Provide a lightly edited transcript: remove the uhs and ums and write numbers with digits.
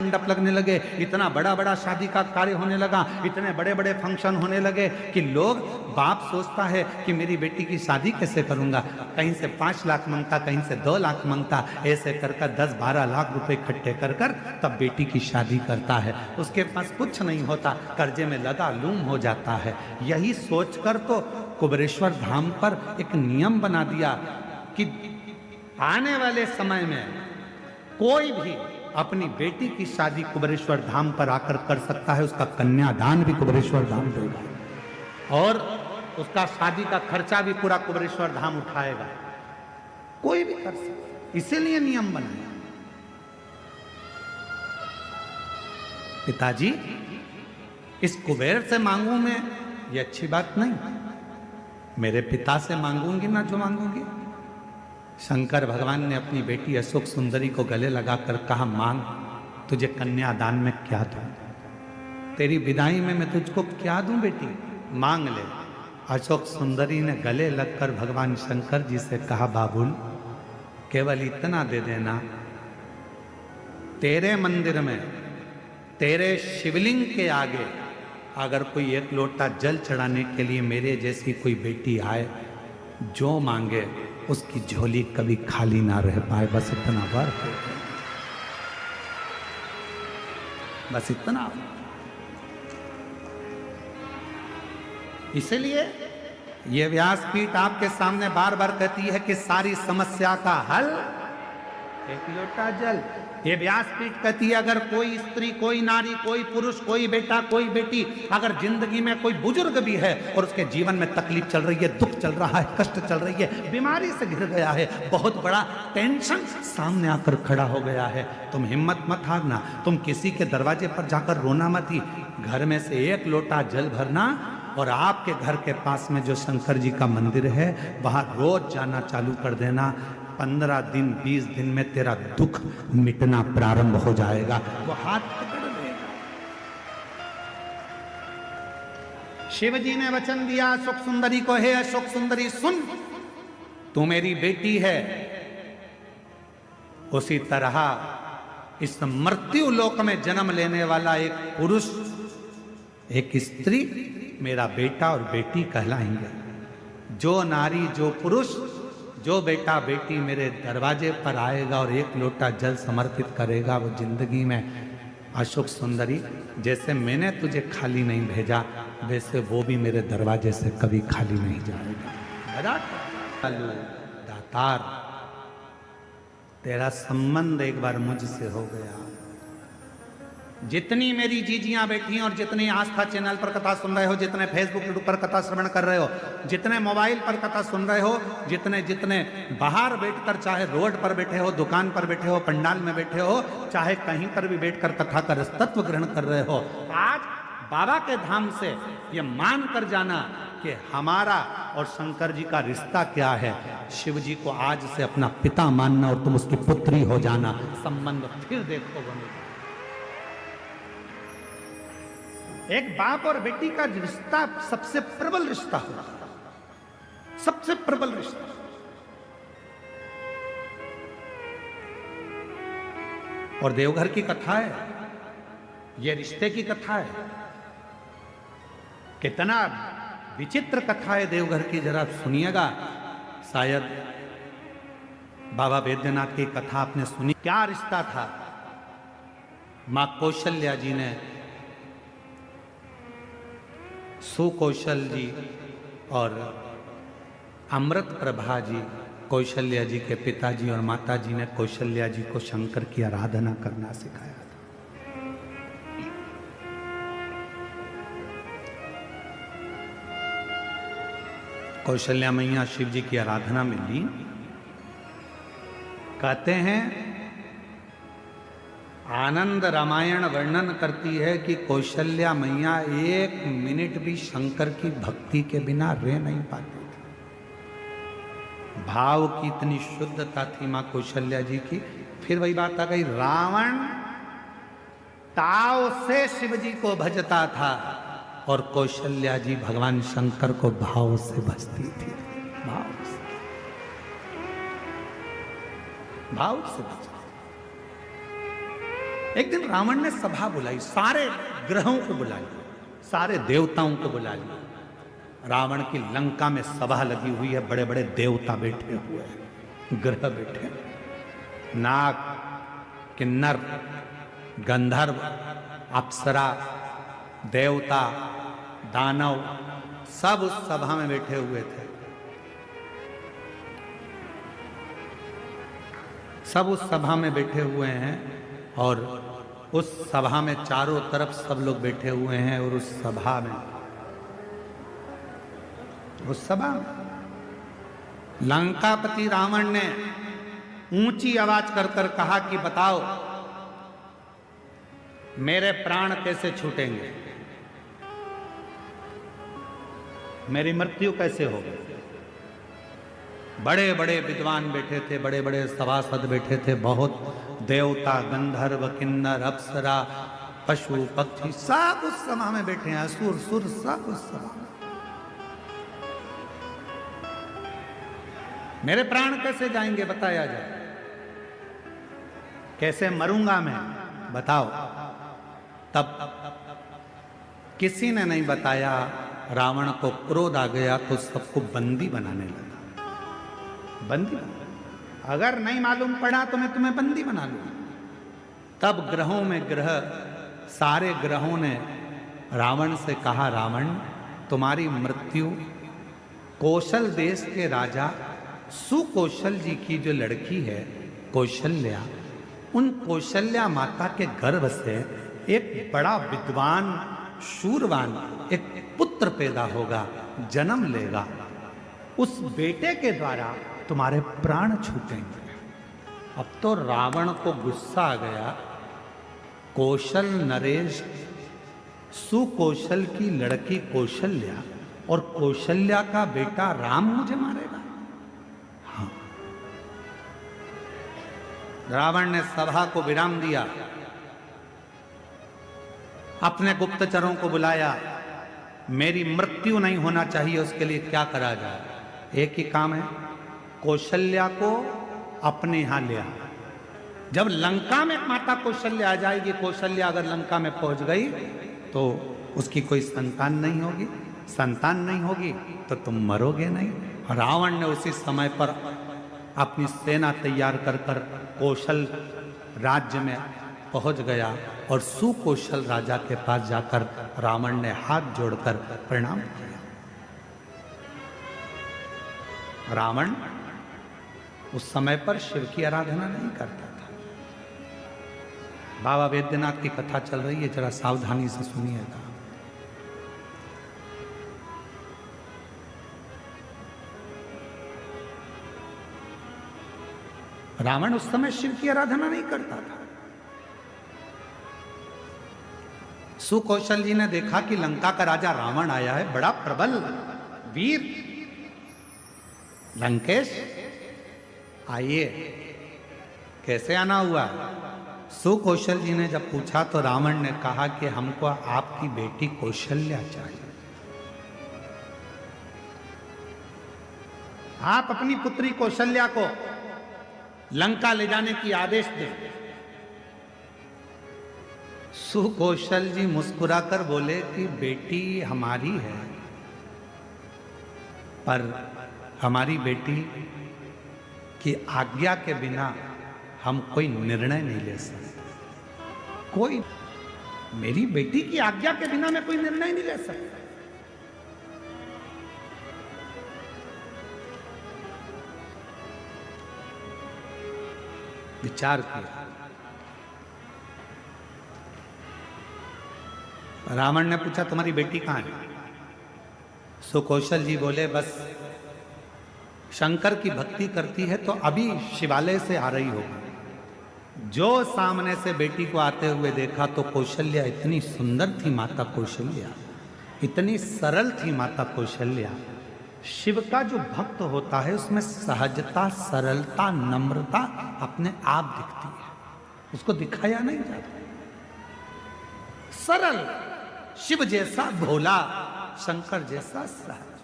मंडप लगने लगे, इतना बड़ा बड़ा शादी का कार्य होने लगा, इतने बड़े बड़े फंक्शन होने लगे कि लोग, बाप सोचता है कि मेरी बेटी की शादी कैसे करूंगा, कहीं से 5 लाख मांगता, कहीं से 2 लाख मांगता, ऐसे कर 10-12 लाख रुपए इकट्ठे कर तब बेटी की शादी करता है। उसके पास कुछ नहीं होता, कर्जे में लदा लूम हो जाता है। यही सोचकर तो कुबेरेश्वर धाम पर एक नियम बना दिया कि आने वाले समय में कोई भी अपनी बेटी की शादी कुबेरेश्वर धाम पर आकर कर सकता है, उसका कन्यादान भी कुबेरेश्वर धाम देगा और उसका शादी का खर्चा भी पूरा कुबेरेश्वर धाम उठाएगा। कोई भी कर सकता, इसीलिए नियम बनाया। पिताजी, इस कुबेर से मांगू मैं, ये अच्छी बात नहीं। मेरे पिता से मांगूंगी ना जो मांगूंगी। शंकर भगवान ने अपनी बेटी अशोक सुंदरी को गले लगाकर कहा, मांग, तुझे कन्यादान में क्या दूं, तेरी विदाई में मैं तुझको क्या दूं बेटी, मांग ले। अशोक सुंदरी ने गले लगकर भगवान शंकर जी से कहा, बाबुल, केवल इतना दे देना, तेरे मंदिर में तेरे शिवलिंग के आगे अगर कोई 1 लोटा जल चढ़ाने के लिए मेरे जैसी कोई बेटी आए, जो मांगे उसकी झोली कभी खाली ना रह पाए, बस इतना वर हो, बस इतना। इसलिए ये व्यासपीठ आपके सामने बार बार कहती है कि सारी समस्या का हल 1 लोटा जल। ये व्यासपीठ कहती है अगर कोई स्त्री, कोई नारी, कोई पुरुष, कोई बेटा, कोई बेटी, अगर जिंदगी में कोई बुजुर्ग भी है और उसके जीवन में तकलीफ चल रही है, दुख चल रहा है, कष्ट चल रही है, बीमारी से घिर गया है, बहुत बड़ा टेंशन सामने आकर खड़ा हो गया है, तुम हिम्मत मत हारना, तुम किसी के दरवाजे पर जाकर रोना मत ही, घर में से 1 लोटा जल भरना और आपके घर के पास में जो शंकर जी का मंदिर है वहां रोज जाना चालू कर देना। 15 दिन 20 दिन में तेरा दुख मिटना प्रारंभ हो जाएगा। वो हाथ पकड़ लेगा। शिव जी ने वचन दिया अशोक सुंदरी को, हे अशोक सुंदरी सुन, तू मेरी बेटी है, उसी तरह इस मृत्यु लोक में जन्म लेने वाला एक पुरुष, एक स्त्री मेरा बेटा और बेटी कहलाएंगे। जो नारी, जो पुरुष, जो बेटा बेटी मेरे दरवाजे पर आएगा और 1 लोटा जल समर्पित करेगा, वो जिंदगी में, अशोक सुंदरी, जैसे मैंने तुझे खाली नहीं भेजा, वैसे वो भी मेरे दरवाजे से कभी खाली नहीं जाएगा। दातार, तेरा संबंध एक बार मुझसे हो गया। जितनी मेरी जीजियां बैठी और जितनी आस्था चैनल पर कथा सुन रहे हो, जितने फेसबुक पर कथा श्रवण कर रहे हो, जितने मोबाइल पर कथा सुन रहे हो, जितने जितने बाहर बैठकर, चाहे रोड पर बैठे हो, दुकान पर बैठे हो, पंडाल में बैठे हो, चाहे कहीं पर भी बैठकर कथा का रसतत्व ग्रहण कर रहे हो, आज बाबा के धाम से ये मान कर जाना कि हमारा और शंकर जी का रिश्ता क्या है। शिव जी को आज से अपना पिता मानना और तुम उसकी पुत्री हो जाना, संबंध फिर देखो बनेगा। एक बाप और बेटी का रिश्ता सबसे प्रबल रिश्ता होता है, सबसे प्रबल रिश्ता। और देवघर की कथा है, यह रिश्ते की कथा है। कितना विचित्र कथा है देवघर की, जरा सुनिएगा। शायद बाबा बैद्यनाथ की कथा आपने सुनी। क्या रिश्ता था? मां कौशल्या जी ने सुकौशल जी और अमृत प्रभा जी, कौशल्या जी के पिताजी और माता जी ने कौशल्या जी को शंकर की आराधना करना सिखाया था। कौशल्या मैया शिव जी की आराधना में लीन। कहते हैं, आनंद रामायण वर्णन करती है कि कौशल्या मैया 1 मिनट भी शंकर की भक्ति के बिना रह नहीं पाती थी। भाव की इतनी शुद्धता थी मां कौशल्या जी की। फिर वही बात आ गई, रावण ताव से शिव जी को भजता था और कौशल्या जी भगवान शंकर को भाव से भजती थी। भाव से भजती। एक दिन रावण ने सभा बुलाई, सारे ग्रहों को बुला लिया, सारे देवताओं को बुला लिया। रावण की लंका में सभा लगी हुई है, बड़े बड़े देवता बैठे हुए हैं, ग्रह बैठे, नाग, किन्नर, गंधर्व, अप्सरा, देवता, दानव, सब उस सभा में बैठे हुए थे। सब उस सभा में बैठे हुए हैं और उस सभा में चारों तरफ सब लोग बैठे हुए हैं। और उस सभा में लंकापति रावण ने ऊंची आवाज कर कर कहा कि बताओ मेरे प्राण कैसे छूटेंगे, मेरी मृत्यु कैसे होगी। बड़े बड़े विद्वान बैठे थे, बड़े बड़े सभासद बैठे थे, बहुत देवता, गंधर्व, किन्नर, अप्सरा, पशु, पक्षी सब उस सभा में बैठे हैं, असुर सुर सब उस सभा में। मेरे प्राण कैसे जाएंगे बताया जाए, कैसे मरूंगा मैं बताओ। तब किसी ने नहीं बताया। रावण को क्रोध आ गया तो सबको बंदी बनाने लगा। बंदी बना, अगर नहीं मालूम पड़ा तो मैं तुम्हें बंदी बना लूंगा। तब ग्रहों में ग्रह, सारे ग्रहों ने रावण से कहा, रावण तुम्हारी मृत्यु कौशल देश के राजा सुकौशल जी की जो लड़की है कौशल्या, उन कौशल्या माता के गर्भ से एक बड़ा विद्वान, शूरवान एक पुत्र पैदा होगा, जन्म लेगा। उस बेटे के द्वारा तुम्हारे प्राण छूटेंगे। अब तो रावण को गुस्सा आ गया। कौशल नरेश, सुकौशल की लड़की कौशल्या और कौशल्या का बेटा राम मुझे मारेगा। हाँ, रावण ने सभा को विराम दिया, अपने गुप्तचरों को बुलाया। मेरी मृत्यु नहीं होना चाहिए, उसके लिए क्या करा जाए। एक ही काम है, कौशल्या को अपने यहां ले आ। जब लंका में माता कौशल्या आ जाएगी, कौशल्या अगर लंका में पहुंच गई तो उसकी कोई संतान नहीं होगी, संतान नहीं होगी तो तुम मरोगे नहीं। रावण ने उसी समय पर अपनी सेना तैयार कर कर कौशल राज्य में पहुंच गया और सुकौशल राजा के पास जाकर रावण ने हाथ जोड़कर प्रणाम किया। रावण उस समय पर शिव की आराधना नहीं करता था। बाबा वैद्यनाथ की कथा चल रही है, जरा सावधानी से सुनिएगा। रावण उस समय शिव की आराधना नहीं करता था। सुकौशल जी ने देखा कि लंका का राजा रावण आया है, बड़ा प्रबल वीर। लंकेश आइए, कैसे आना हुआ। सुकौशल जी ने जब पूछा तो रावण ने कहा कि हमको आपकी बेटी कौशल्या चाहिए। आप अपनी पुत्री कौशल्या को लंका ले जाने की आदेश दें। सुकौशल जी मुस्कुराकर बोले कि बेटी हमारी है, पर हमारी बेटी की आज्ञा के बिना हम कोई निर्णय नहीं ले सकते। कोई, मेरी बेटी की आज्ञा के बिना मैं कोई निर्णय नहीं ले सकता। विचार किया। रावण ने पूछा तुम्हारी बेटी कहां है। सुकौशल जी बोले बस शंकर की भक्ति करती है तो अभी शिवालय से आ रही होगी। जो सामने से बेटी को आते हुए देखा तो कौशल्या इतनी सुंदर थी, माता कौशल्या इतनी सरल थी, माता कौशल्या। शिव का जो भक्त होता है उसमें सहजता, सरलता, नम्रता अपने आप दिखती है, उसको दिखाया नहीं जाता। सरल, शिव जैसा भोला, शंकर जैसा सहज।